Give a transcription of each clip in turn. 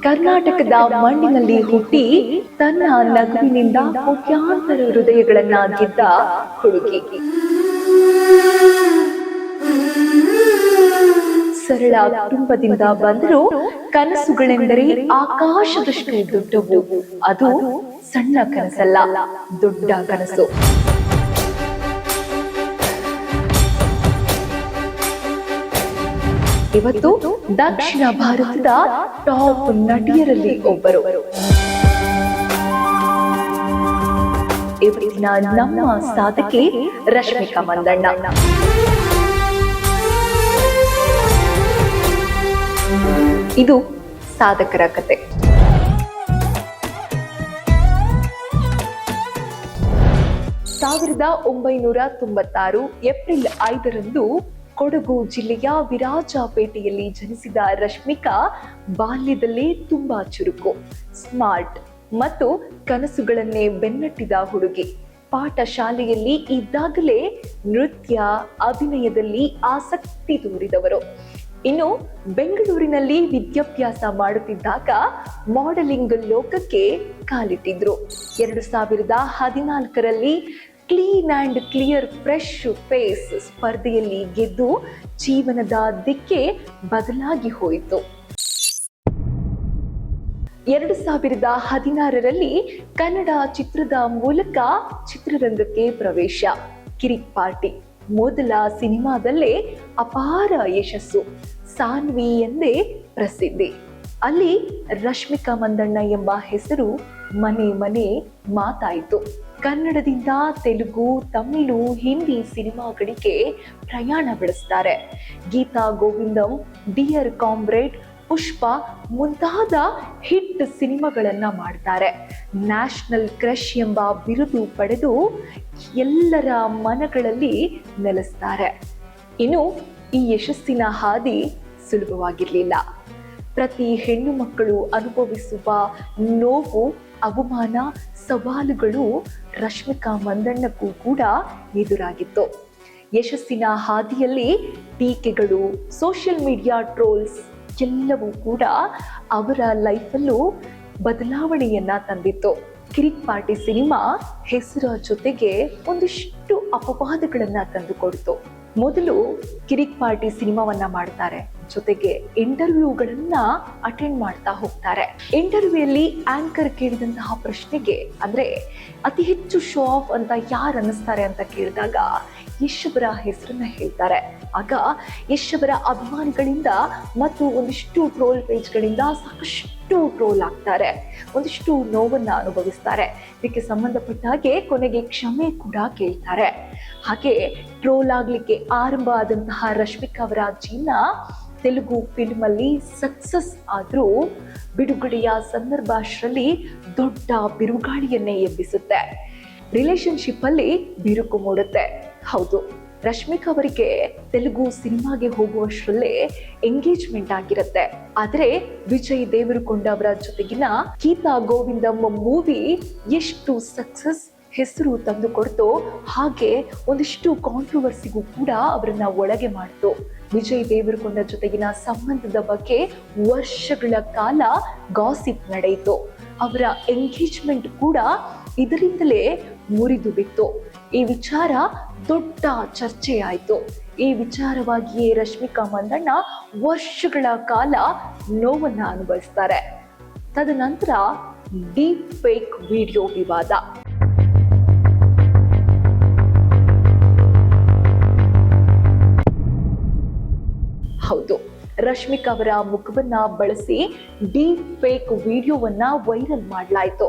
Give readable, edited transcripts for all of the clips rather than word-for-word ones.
ಕರ್ನಾಟಕದ ಮಣ್ಣಿನಲ್ಲಿ ಹುಟ್ಟಿ ತನ್ನ ನಗುವಿನಿಂದ ಕೋಟ್ಯಾಂತರ ಹೃದಯಗಳನ್ನ ಗೆದ್ದ ಹುಡುಗಿ. ಸರಳ ಕುಟುಂಬದಿಂದ ಬಂದರೂ ಕನಸುಗಳೆಂದರೆ ಆಕಾಶದಷ್ಟು ದೊಡ್ಡವು. ಅದು ಸಣ್ಣ ಕನಸಲ್ಲ, ದೊಡ್ಡ ಕನಸು. ಇವತ್ತು ದಕ್ಷಿಣ ಭಾರತದ ಟಾಪ್ ನಟಿಯರಲ್ಲಿ ಒಬ್ಬರು. ಇವತ್ತಿನ ನಮ್ಮ ಸಾಧಕಿ ರಶ್ಮಿಕಾ ಮಂದಣ್ಣ. ಇದು ಸಾಧಕರ ಕತೆ. ಸಾವಿರದ 1996 ಏಪ್ರಿಲ್ 5ರಂದು ಕೊಡಗು ಜಿಲ್ಲೆಯ ವಿರಾಜಪೇಟೆಯಲ್ಲಿ ಜನಿಸಿದ ರಶ್ಮಿಕಾ ಬಾಲ್ಯದಲ್ಲೇ ತುಂಬಾ ಚುರುಕು, ಸ್ಮಾರ್ಟ್ ಮತ್ತು ಕನಸುಗಳನ್ನೇ ಬೆನ್ನಟ್ಟಿದ ಹುಡುಗಿ. ಪಾಠಶಾಲೆಯಲ್ಲಿ ಇದ್ದಾಗಲೇ ನೃತ್ಯ, ಅಭಿನಯದಲ್ಲಿ ಆಸಕ್ತಿ ತೋರಿದವರು. ಇನ್ನು ಬೆಂಗಳೂರಿನಲ್ಲಿ ವಿದ್ಯಾಭ್ಯಾಸ ಮಾಡುತ್ತಿದ್ದಾಗ ಮಾಡೆಲಿಂಗ್ ಲೋಕಕ್ಕೆ ಕಾಲಿಟ್ಟಿದ್ರು. 2014ರಲ್ಲಿ clean and clear fresh face ಸ್ಪರ್ಧೆಯಲ್ಲಿ ಗೆದ್ದು ಜೀವನದ ದಿಕ್ಕೇ ಬದಲಾಗಿ ಹೋಯಿತು. 2016ರಲ್ಲಿ ಕನ್ನಡ ಚಿತ್ರದ ಮೂಲಕ ಚಿತ್ರರಂಗಕ್ಕೆ ಪ್ರವೇಶ. ಕಿರಿಕ್ ಪಾರ್ಟಿ ಮೊದಲ ಸಿನಿಮಾದಲ್ಲೇ ಅಪಾರ ಯಶಸ್ಸು, ಸಾನ್ವಿ ಎಂದೇ ಪ್ರಸಿದ್ಧಿ. ಅಲ್ಲಿ ರಶ್ಮಿಕಾ ಮಂದಣ್ಣ ಎಂಬ ಹೆಸರು ಮನೆ ಮನೆ ಮಾತಾಯಿತು. ಕನ್ನಡದಿಂದ ತೆಲುಗು, ತಮಿಳು, ಹಿಂದಿ ಸಿನಿಮಾಗಳಿಗೆ ಪ್ರಯಾಣ ಬೆಳೆಸ್ತಾರೆ. ಗೀತಾ ಗೋವಿಂದಂ, ಡಿಯರ್ ಕಾಮ್ರೇಡ್, ಪುಷ್ಪ ಮುಂತಾದ ಹಿಟ್ ಸಿನಿಮಾಗಳನ್ನ ಮಾಡ್ತಾರೆ. ನ್ಯಾಷನಲ್ ಕ್ರಶ್ ಎಂಬ ಬಿರುದು ಪಡೆದು ಎಲ್ಲರ ಮನಗಳಲ್ಲಿ ನೆಲೆಸ್ತಾರೆ. ಇನ್ನು ಈ ಯಶಸ್ಸಿನ ಹಾದಿ ಸುಲಭವಾಗಿರಲಿಲ್ಲ. ಪ್ರತಿ ಹೆಣ್ಣು ಮಕ್ಕಳು ಅನುಭವಿಸುವ ನೋವು, ಅವಮಾನ, ಸವಾಲುಗಳು ರಶ್ಮಿಕಾ ಮಂದಣ್ಣಕ್ಕೂ ಕೂಡ ಎದುರಾಗಿತ್ತು. ಯಶಸ್ಸಿನ ಹಾದಿಯಲ್ಲಿ ಟೀಕೆಗಳು, ಸೋಷಿಯಲ್ ಮೀಡಿಯಾ ಟ್ರೋಲ್ಸ್ ಎಲ್ಲವೂ ಕೂಡ ಅವರ ಲೈಫಲ್ಲೂ ಬದಲಾವಣೆಯನ್ನ ತಂದಿತ್ತು. ಕಿರಿಕ್ ಪಾರ್ಟಿ ಸಿನಿಮಾ ಹೆಸರ ಜೊತೆಗೆ ಒಂದಿಷ್ಟು ಅಪವಾದಗಳನ್ನ ತಂದುಕೊಡ್ತು. ಮೊದಲು ಕಿರಿಕ್ ಪಾರ್ಟಿ ಸಿನಿಮಾವನ್ನ ಮಾಡ್ತಾರೆ, ಜೊತೆಗೆ ಇಂಟರ್ವ್ಯೂಗಳನ್ನ ಅಟೆಂಡ್ ಮಾಡ್ತಾ ಹೋಗ್ತಾರೆ. ಇಂಟರ್ವ್ಯೂಯಲ್ಲಿ ಆಂಕರ್ ಕೇಳಿದಂತಹ ಪ್ರಶ್ನೆಗೆ, ಅಂದ್ರೆ ಅತಿ ಹೆಚ್ಚು ಶೋ ಆಫ್ ಅಂತ ಯಾರು ಅನ್ನಿಸ್ತಾರೆ ಅಂತ ಕೇಳಿದಾಗ ಯಶ್ ಅವರ ಹೆಸರನ್ನ ಹೇಳ್ತಾರೆ. ಆಗ ಯಶ್ ಅವರ ಅಭಿಮಾನಿಗಳಿಂದ ಮತ್ತು ಒಂದಿಷ್ಟು ಟ್ರೋಲ್ ಪೇಜ್ಗಳಿಂದ ಸಾಕಷ್ಟು ಟ್ರೋಲ್ ಆಗ್ತಾರೆ, ಒಂದಿಷ್ಟು ನೋವನ್ನ ಅನುಭವಿಸ್ತಾರೆ. ಇದಕ್ಕೆ ಸಂಬಂಧಪಟ್ಟ ಹಾಗೆ ಕೊನೆಗೆ ಕ್ಷಮೆ ಕೂಡ ಕೇಳ್ತಾರೆ. ಹಾಗೆ ಟ್ರೋಲ್ ಆಗ್ಲಿಕ್ಕೆ ಆರಂಭ ಆದಂತಹ ರಶ್ಮಿಕಾ ಅವರ ಜೀವನ ತೆಲುಗು ಫಿಲ್ಮ್ ಅಲ್ಲಿ ಸಕ್ಸಸ್ ಆದ್ರೂ ಬಿಡುಗಡೆಯ ಸಂದರ್ಭ ಅಷ್ಟರಲ್ಲಿ ದೊಡ್ಡ ಬಿರುಗಾಳಿಯನ್ನೇ ಎಬ್ಬಿಸುತ್ತೆ. ರಿಲೇಶನ್ಶಿಪ್ ಅಲ್ಲಿ ಬಿರುಕು ಮೂಡುತ್ತೆ. ಹೌದು, ರಶ್ಮಿಕಾ ಅವರಿಗೆ ತೆಲುಗು ಸಿನಿಮಾಗೆ ಹೋಗುವಷ್ಟರಲ್ಲೇ ಎಂಗೇಜ್ಮೆಂಟ್ ಆಗಿರುತ್ತೆ. ಆದ್ರೆ ವಿಜಯ್ ದೇವರಕೊಂಡ ಅವರ ಜೊತೆಗಿನ ಗೀತಾ ಗೋವಿಂದಂ ಮೂವಿ ಎಷ್ಟು ಸಕ್ಸಸ್ ಹೆಸರು ತಂದು ಕೊಡ್ತೋ ಹಾಗೆ ಒಂದಿಷ್ಟು ಕಾಂಟ್ರವರ್ಸಿಗೂ ಕೂಡ ಅವರನ್ನ ಒಳಗೆ ಮಾಡ್ತು. ವಿಜಯ್ ದೇವರಕೊಂಡ ಜೊತೆಗಿನ ಸಂಬಂಧದ ಬಗ್ಗೆ ವರ್ಷಗಳ ಕಾಲ ಗಾಸಿಪ್ ನಡೆಯಿತು. ಅವರ ಎಂಗೇಜ್ಮೆಂಟ್ ಕೂಡ ಇದರಿಂದಲೇ ಮುರಿದು ಬಿತ್ತು. ಈ ವಿಚಾರ ದೊಡ್ಡ ಚರ್ಚೆಯಾಯಿತು. ಈ ವಿಚಾರವಾಗಿಯೇ ರಶ್ಮಿಕಾ ಮಂದಣ್ಣ ವರ್ಷಗಳ ಕಾಲ ನೋವನ್ನ ಅನುಭವಿಸ್ತಾರೆ. ತದನಂತರ ಡೀಪ್ ಫೇಕ್ ವಿಡಿಯೋ ವಿವಾದ. ಹೌದು, ರಶ್ಮಿಕಾ ಅವರ ಮುಖವನ್ನ ಬಳಸಿ ಡೀಪ್ ಫೇಕ್ ವಿಡಿಯೋವನ್ನ ವೈರಲ್ ಮಾಡಲಾಯಿತು.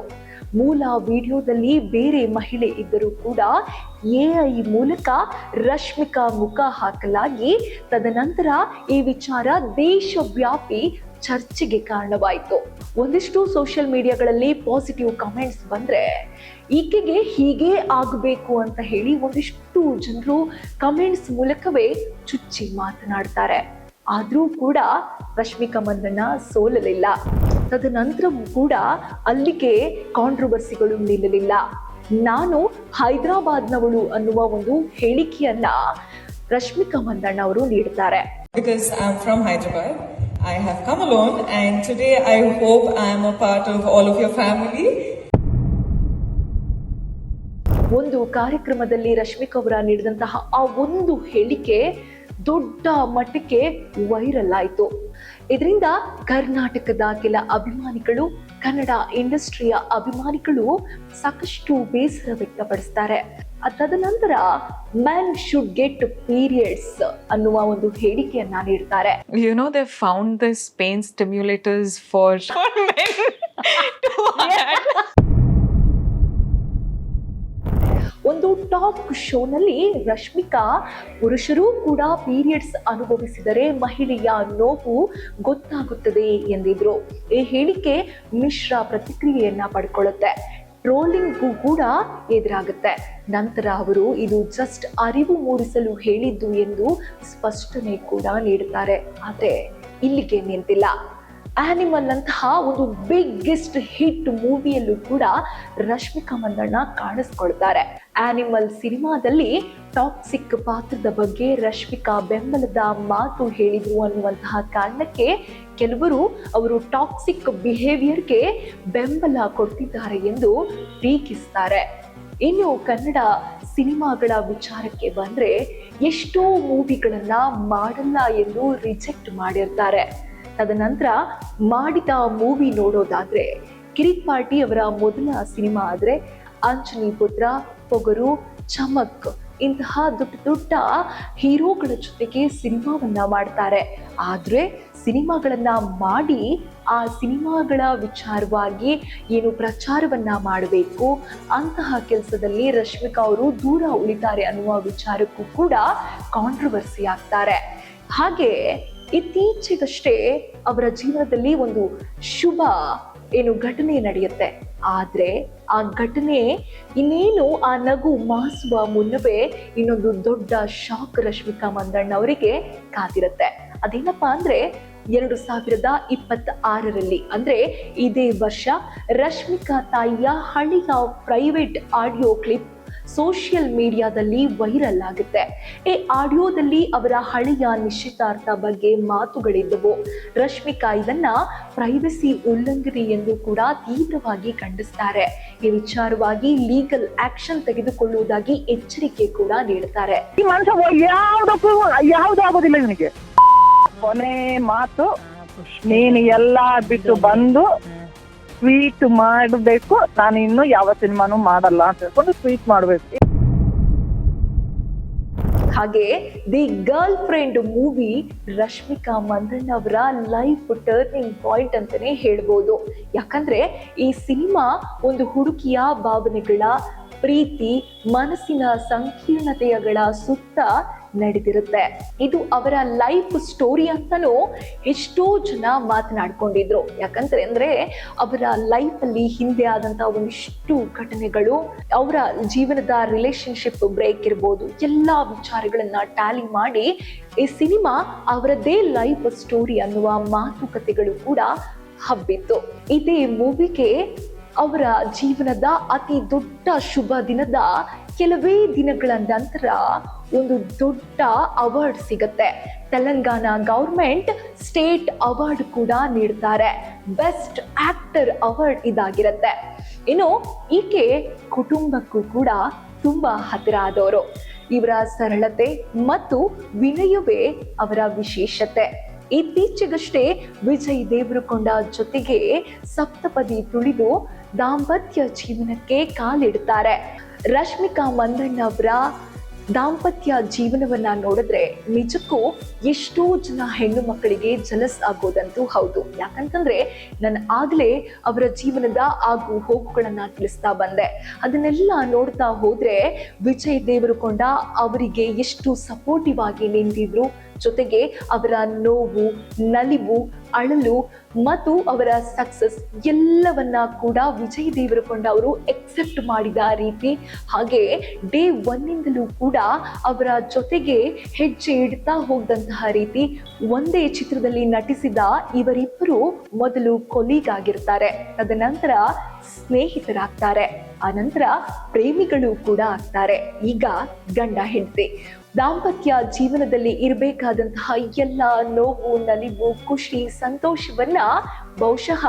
ಮೂಲ ವಿಡಿಯೋದಲ್ಲಿ ಬೇರೆ ಮಹಿಳೆ ಇದ್ದರೂ ಕೂಡ AI ಮೂಲಕ ರಶ್ಮಿಕಾ ಮುಖ ಹಾಕಲಾಗಿ ತದನಂತರ ಈ ವಿಚಾರ ದೇಶವ್ಯಾಪಿ ಚರ್ಚೆಗೆ ಕಾರಣವಾಯಿತು. ಒಂದಿಷ್ಟು ಸೋಷಿಯಲ್ ಮೀಡಿಯಾಗಳಲ್ಲಿ ಪಾಸಿಟಿವ್ ಕಮೆಂಟ್ಸ್ ಬಂದ್ರೆ ಈಕೆಗೆ ಹೀಗೆ ಆಗಬೇಕು ಅಂತ ಹೇಳಿ ಒಂದಿಷ್ಟು ಜನರು ಕಮೆಂಟ್ಸ್ ಮೂಲಕವೇ ಚುಚ್ಚಿ ಮಾತನಾಡ್ತಾರೆ. ಆದ್ರೂ ಕೂಡ ರಶ್ಮಿಕಾ ಮಂದಣ್ಣ ಸೋಲಲಿಲ್ಲ. ತದನಂತರವೂ ಕೂಡ ಅಲ್ಲಿಗೆ ಕಾಂಟ್ರವರ್ಸಿಗಳು ನಿಲ್ಲಲಿಲ್ಲ. ನಾನು ಹೈದರಾಬಾದ್ನವಳು ಅನ್ನುವ ಒಂದು ಹೇಳಿಕೆಯನ್ನ ರಶ್ಮಿಕಾ ಮಂದಣ್ಣ ಅವರು ನೀಡ್ತಾರೆ. Because I'm from Hyderabad I have come alone, and today I hope I am a part of all of your family. ಒಂದು ಕಾರ್ಯಕ್ರಮದಲ್ಲಿ ರಶ್ಮಿಕಾ ಅವರ ನೀಡಿದಂತಹ ಆ ಒಂದು ಹೇಳಿಕೆ ದೊಡ್ಡ ಮಟ್ಟಕ್ಕೆ ವೈರಲ್ ಆಯಿತು. ಇದರಿಂದ ಕರ್ನಾಟಕದ ಕೆಲ ಅಭಿಮಾನಿಗಳು, ಕನ್ನಡ ಇಂಡಸ್ಟ್ರಿಯ ಅಭಿಮಾನಿಗಳು ಸಾಕಷ್ಟು ಬೇಸರ ವ್ಯಕ್ತಪಡಿಸ್ತಾರೆ. ತದನಂತರ ಮ್ಯಾನ್ ಶುಡ್ ಗೆಟ್ ಪೀರಿಯಡ್ಸ್ ಅನ್ನುವ ಒಂದು ಹೇಳಿಕೆಯನ್ನ ನೀಡ್ತಾರೆ. You know, they found this pain stimulators for men to add. ಒಂದು ಟಾಕ್ ಶೋನಲ್ಲಿ ರಶ್ಮಿಕಾ ಪುರುಷರು ಕೂಡ ಪೀರಿಯಡ್ಸ್ ಅನುಭವಿಸಿದರೆ ಮಹಿಳೆಯ ನೋವು ಗೊತ್ತಾಗುತ್ತದೆ ಎಂದಿದ್ರು. ಈ ಹೇಳಿಕೆ ಮಿಶ್ರ ಪ್ರತಿಕ್ರಿಯೆಯನ್ನ ಪಡ್ಕೊಳ್ಳುತ್ತೆ, ಟ್ರೋಲಿಂಗ್ಗೂ ಕೂಡ ಎದುರಾಗುತ್ತೆ. ನಂತರ ಅವರು ಇದು ಜಸ್ಟ್ ಅರಿವು ಮೂಡಿಸಲು ಹೇಳಿದ್ದು ಎಂದು ಸ್ಪಷ್ಟನೆ ಕೂಡ ನೀಡುತ್ತಾರೆ. ಆದರೆ ಇಲ್ಲಿಗೆ ನಿಂತಿಲ್ಲ. ಆನಿಮಲ್ ಅಂತಹ ಒಂದು ಬಿಗ್ಗೆಸ್ಟ್ ಹಿಟ್ ಮೂವಿಯಲ್ಲೂ ಕೂಡ ರಶ್ಮಿಕಾ ಮಂದಣ್ಣ ಕಾಣಿಸ್ಕೊಳ್ತಾರೆ. ಆನಿಮಲ್ ಸಿನಿಮಾದಲ್ಲಿ ಟಾಕ್ಸಿಕ್ ಪಾತ್ರದ ಬಗ್ಗೆ ರಶ್ಮಿಕಾ ಬೆಂಬಲದ ಮಾತು ಹೇಳಿದ್ರು ಅನ್ನುವಂತಹ ಕಾರಣಕ್ಕೆ ಕೆಲವರು ಅವರು ಟಾಕ್ಸಿಕ್ ಬಿಹೇವಿಯರ್ಗೆ ಬೆಂಬಲ ಕೊಡ್ತಿದ್ದಾರೆ ಎಂದು ಟೀಕಿಸ್ತಾರೆ. ಇನ್ನು ಕನ್ನಡ ಸಿನಿಮಾಗಳ ವಿಚಾರಕ್ಕೆ ಬಂದ್ರೆ ಎಷ್ಟೋ ಮೂವಿಗಳನ್ನ ಮಾಡಲ್ಲ ಎಂದು ರಿಜೆಕ್ಟ್ ಮಾಡಿರ್ತಾರೆ. ತದನಂತರ ಮಾಡಿದ ಮೂವಿ ನೋಡೋದಾದ್ರೆ ಕಿರಿಕ್ ಪಾರ್ಟಿ ಅವರ ಮೊದಲ ಸಿನಿಮಾ ಆದ್ರೆ ಅಂಜನಿ ಪುತ್ರ, ಪೊಗರು, ಚಮಕ್ ಇಂತಹ ದೊಡ್ಡ ದೊಡ್ಡ ಹೀರೋಗಳ ಜೊತೆಗೆ ಸಿನಿಮಾವನ್ನ ಮಾಡ್ತಾರೆ. ಆದ್ರೆ ಸಿನಿಮಾಗಳನ್ನ ಮಾಡಿ ಆ ಸಿನಿಮಾಗಳ ವಿಚಾರವಾಗಿ ಏನು ಪ್ರಚಾರವನ್ನ ಮಾಡಬೇಕು ಅಂತಹ ಕೆಲಸದಲ್ಲಿ ರಶ್ಮಿಕಾ ಅವರು ದೂರ ಉಳಿತಾರೆ ಅನ್ನುವ ವಿಚಾರಕ್ಕೂ ಕೂಡ ಕಾಂಟ್ರವರ್ಸಿ ಆಗ್ತಾರೆ. ಹಾಗೆ ಇತ್ತೀಚೆಗಷ್ಟೇ ಅವರ ಜೀವನದಲ್ಲಿ ಒಂದು ಶುಭ ಘಟನೆ ನಡೆಯುತ್ತೆ. ಆದ್ರೆ ಆ ಘಟನೆ ಇನ್ನೇನು ಆ ನಗು ಮಾಸುವ ಮುನ್ನವೇ ಇನ್ನೊಂದು ದೊಡ್ಡ ಶಾಕ್ ರಶ್ಮಿಕಾ ಮಂದಣ್ಣ ಅವರಿಗೆ ಕಾದಿರುತ್ತೆ. ಅದೇನಪ್ಪಾ ಅಂದ್ರೆ 2026 ಅಂದ್ರೆ ಇದೇ ವರ್ಷ ರಶ್ಮಿಕಾ ತಾಯಿಯ ಹಳೆಯ ಪ್ರೈವೇಟ್ ಆಡಿಯೋ ಕ್ಲಿಪ್ ಸೋಷಿಯಲ್ ಮೀಡಿಯಾದಲ್ಲಿ ವೈರಲ್ ಆಗುತ್ತೆ. ಈ ಆಡಿಯೋದಲ್ಲಿ ಅವರ ಹಳೆಯ ನಿಶ್ಚಿತಾರ್ಥ ಬಗ್ಗೆ ಮಾತುಗಳಿದ್ದವು. ರಶ್ಮಿಕಾ ಇದನ್ನ ಪ್ರೈವಸಿ ಉಲ್ಲಂಘನೆ ಎಂದು ಕೂಡ ತೀವ್ರವಾಗಿ ಖಂಡಿಸ್ತಾರೆ. ಈ ವಿಚಾರವಾಗಿ ಲೀಗಲ್ ಆಕ್ಷನ್ ತೆಗೆದುಕೊಳ್ಳುವುದಾಗಿ ಎಚ್ಚರಿಕೆ ಕೂಡ ನೀಡುತ್ತಾರೆ. ಈ ಮನುಷ್ಯ ಯಾವ್ದು ಆಗೋದಿಲ್ಲ ಇವನಿಗೆ. ಕೊನೆ ಮಾತು, ನೀನು ಎಲ್ಲಾ ಬಿಟ್ಟು ಬಂದು ಟ್ವೀಟ್ ಮಾಡಬೇಕು, ನಾನು ಇನ್ನು ಯಾವ ಸಿನಿಮಾನು ಮಾಡಲ್ಲ ಅಂತ ಹೇಳ್ಕೊಂಡು ಟ್ವೀಟ್ ಮಾಡ್ಬೇಕು. ಹಾಗೆ the girlfriend movie Rashmika Mandanna ಅವರ ಲೈಫ್ ಟರ್ನಿಂಗ್ ಪಾಯಿಂಟ್ ಅಂತಾನೆ ಹೇಳ್ಬೋದು. ಯಾಕಂದ್ರೆ ಈ ಸಿನಿಮಾ ಒಂದು ಹುಡುಗಿಯ ಭಾವನೆಗಳ, ಪ್ರೀತಿ, ಮನಸ್ಸಿನ ಸಂಕೀರ್ಣತೆಗಳ ಸುತ್ತ ನಡೆದಿರುತ್ತೆ. ಇದು ಅವರ ಲೈಫ್ ಸ್ಟೋರಿ ಅಂತಾನೂ ಎಷ್ಟೋ ಜನ ಮಾತನಾಡ್ಕೊಂಡಿದ್ರು. ಯಾಕಂದ್ರೆ ಅವರ ಲೈಫ್ ಅಲ್ಲಿ ಹಿಂದೆ ಆದಂತಹ ಒಂದಿಷ್ಟು ಘಟನೆಗಳು, ಅವರ ಜೀವನದ ರಿಲೇಶನ್ಶಿಪ್ ಬ್ರೇಕ್ ಇರ್ಬೋದು, ಎಲ್ಲಾ ವಿಚಾರಗಳನ್ನ ಟ್ಯಾಲಿ ಮಾಡಿ ಈ ಸಿನಿಮಾ ಅವರದ್ದೇ ಲೈಫ್ ಸ್ಟೋರಿ ಅನ್ನುವ ಮಾತುಕತೆಗಳು ಕೂಡ ಹಬ್ಬಿತ್ತು. ಇದೇ ಮೂವಿಗೆ ಅವರ ಜೀವನದ ಅತಿ ದೊಡ್ಡ ಶುಭ ದಿನದ ಕೆಲವೇ ದಿನಗಳ ನಂತರ ಒಂದು ದೊಡ್ಡ ಅವಾರ್ಡ್ ಸಿಗತ್ತೆ. ತೆಲಂಗಾಣ ಗೌರ್ಮೆಂಟ್ ಸ್ಟೇಟ್ ಅವಾರ್ಡ್ ಕೂಡ ನೀಡ್ತಾರೆ. ಬೆಸ್ಟ್ ಆಕ್ಟರ್ ಅವಾರ್ಡ್ ಇದಾಗಿರುತ್ತೆ. ಇನ್ನು ಈಕೆ ಕುಟುಂಬಕ್ಕೂ ಕೂಡ ತುಂಬಾ ಹತ್ತಿರ ಆದವರು. ಇವರ ಸರಳತೆ ಮತ್ತು ವಿನಯವೇ ಅವರ ವಿಶೇಷತೆ. ಇತ್ತೀಚೆಗಷ್ಟೇ ವಿಜಯ್ ದೇವರಕೊಂಡ ಜೊತೆಗೆ ಸಪ್ತಪದಿ ತುಳಿದು ದಾಂಪತ್ಯ ಜೀವನಕ್ಕೆ ಕಾಲಿಡುತ್ತಾರೆ. ರಶ್ಮಿಕಾ ಮಂದಣ್ಣ ಅವರ ದಾಂಪತ್ಯ ಜೀವನವನ್ನ ನೋಡಿದ್ರೆ ನಿಜಕ್ಕೂ ಎಷ್ಟೋ ಜನ ಹೆಣ್ಣು ಮಕ್ಕಳಿಗೆ ಜಲಸ್ ಆಗೋದಂತೂ ಹೌದು. ಯಾಕಂತಂದ್ರೆ ನಾನು ಆಗ್ಲೇ ಅವರ ಜೀವನದ ಆಗು ಹೋಗುಗಳನ್ನ ತಿಳಿಸ್ತಾ ಬಂದೆ. ಅದನ್ನೆಲ್ಲ ನೋಡ್ತಾ ಹೋದ್ರೆ ವಿಜಯ್ ದೇವರಕೊಂಡ ಅವರಿಗೆ ಎಷ್ಟು ಸಪೋರ್ಟಿವ್ ಆಗಿ ನಿಂತಿದ್ರು, ಜೊತೆಗೆ ಅವರ ನೋವು, ನಲಿವು, ಅಳಲು ಮತ್ತು ಅವರ ಸಕ್ಸಸ್ ಎಲ್ಲವನ್ನ ಕೂಡ ವಿಜಯ್ ದೇವರಕೊಂಡ ಅವರು ಎಕ್ಸೆಪ್ಟ್ ಮಾಡಿದ ರೀತಿ, ಹಾಗೆ ಡೇ ಒನ್ನಿಂದಲೂ ಕೂಡ ಅವರ ಜೊತೆಗೆ ಹೆಜ್ಜೆ ಇಡ್ತಾ ಹೋದಂತಹ ರೀತಿ, ಒಂದೇ ಚಿತ್ರದಲ್ಲಿ ನಟಿಸಿದ ಇವರಿಬ್ಬರು ಮೊದಲು ಕೊಲೀಗ್ ಆಗಿರ್ತಾರೆ, ತದನಂತರ ಸ್ನೇಹಿತರಾಗ್ತಾರೆ, ಆನಂತರ ಪ್ರೇಮಿಗಳು ಕೂಡ ಆಗ್ತಾರೆ, ಈಗ ಗಂಡ ಹೆಂಡತಿ. ದಾಂಪತ್ಯ ಜೀವನದಲ್ಲಿ ಇರಬೇಕಾದಂತಹ ಎಲ್ಲ ನೋವು, ನಲಿವು, ಖುಷಿ, ಸಂತೋಷವನ್ನ ಬಹುಶಃ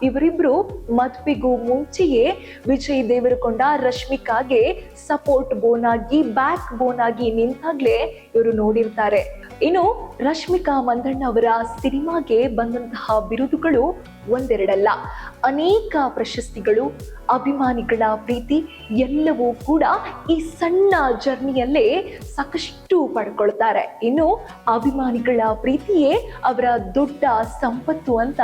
ಇವರಿಬ್ರು ಮದ್ವೆಗೂ ಮುಂಚೆಯೇ ವಿಜಯ್ ದೇವರಕೊಂಡ ರಶ್ಮಿಕಾಗೆ ಸಪೋರ್ಟ್ ಬೋನ್ ಆಗಿ, ಬ್ಯಾಕ್ ಬೋನ್ ಆಗಿ ನಿಂತಾಗ್ಲೇ ಇವರು ನೋಡಿರ್ತಾರೆ. ಇನ್ನು ರಶ್ಮಿಕಾ ಮಂದಣ್ಣ ಅವರ ಸಿನಿಮಾಗೆ ಬಂದಂತಹ ಬಿರುದುಗಳು ಒಂದೆರಡಲ್ಲ, ಅನೇಕ ಪ್ರಶಸ್ತಿಗಳು, ಅಭಿಮಾನಿಗಳ ಪ್ರೀತಿ ಎಲ್ಲವೂ ಕೂಡ ಈ ಸಣ್ಣ ಜರ್ನಿಯಲ್ಲೇ ಸಾಕಷ್ಟು ಪಡ್ಕೊಳ್ತಾರೆ. ಇನ್ನು ಅಭಿಮಾನಿಗಳ ಪ್ರೀತಿಯೇ ಅವರ ದೊಡ್ಡ ಸಂಪತ್ತು ಅಂತ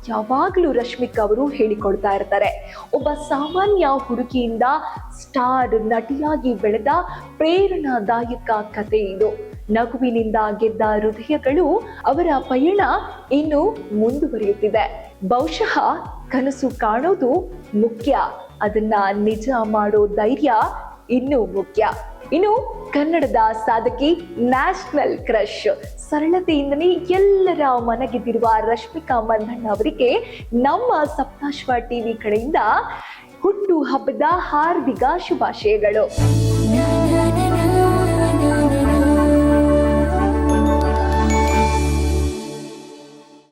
ಯಾವಾಗಲೂ ರಶ್ಮಿಕಾ ಅವರು ಹೇಳಿಕೊಳ್ತಾ ಇರ್ತಾರೆ. ಒಬ್ಬ ಸಾಮಾನ್ಯ ಹುಡುಗಿಯಿಂದ ಸ್ಟಾರ್ ನಟಿಯಾಗಿ ಬೆಳೆದ ಪ್ರೇರಣಾದಾಯಕ ಕಥೆ ಇದು. ನಗುವಿನಿಂದ ಗೆದ್ದ ಹೃದಯಗಳು ಅವರ ಪಯಣ ಇನ್ನು ಮುಂದುವರಿಯುತ್ತಿದೆ. ಬಹುಶಃ ಕನಸು ಕಾಣೋದು ಮುಖ್ಯ, ಅದನ್ನ ನಿಜ ಮಾಡೋ ಧೈರ್ಯ ಇನ್ನೂ ಮುಖ್ಯ. ಇನ್ನು ಕನ್ನಡದ ಸಾಧಕಿ, ನ್ಯಾಷನಲ್ ಕ್ರಶ್, ಸರಳತೆಯಿಂದಲೇ ಎಲ್ಲರ ಮನಗೆದ್ದಿರುವ ರಶ್ಮಿಕಾ ಮಂದಣ್ಣ ಅವರಿಗೆ ನಮ್ಮ ಸಪ್ತಾಶ್ವ ಟಿವಿ ಕಡೆಯಿಂದ ಹುಟ್ಟು ಹಬ್ಬದ ಹಾರ್ದಿಕ ಶುಭಾಶಯಗಳು.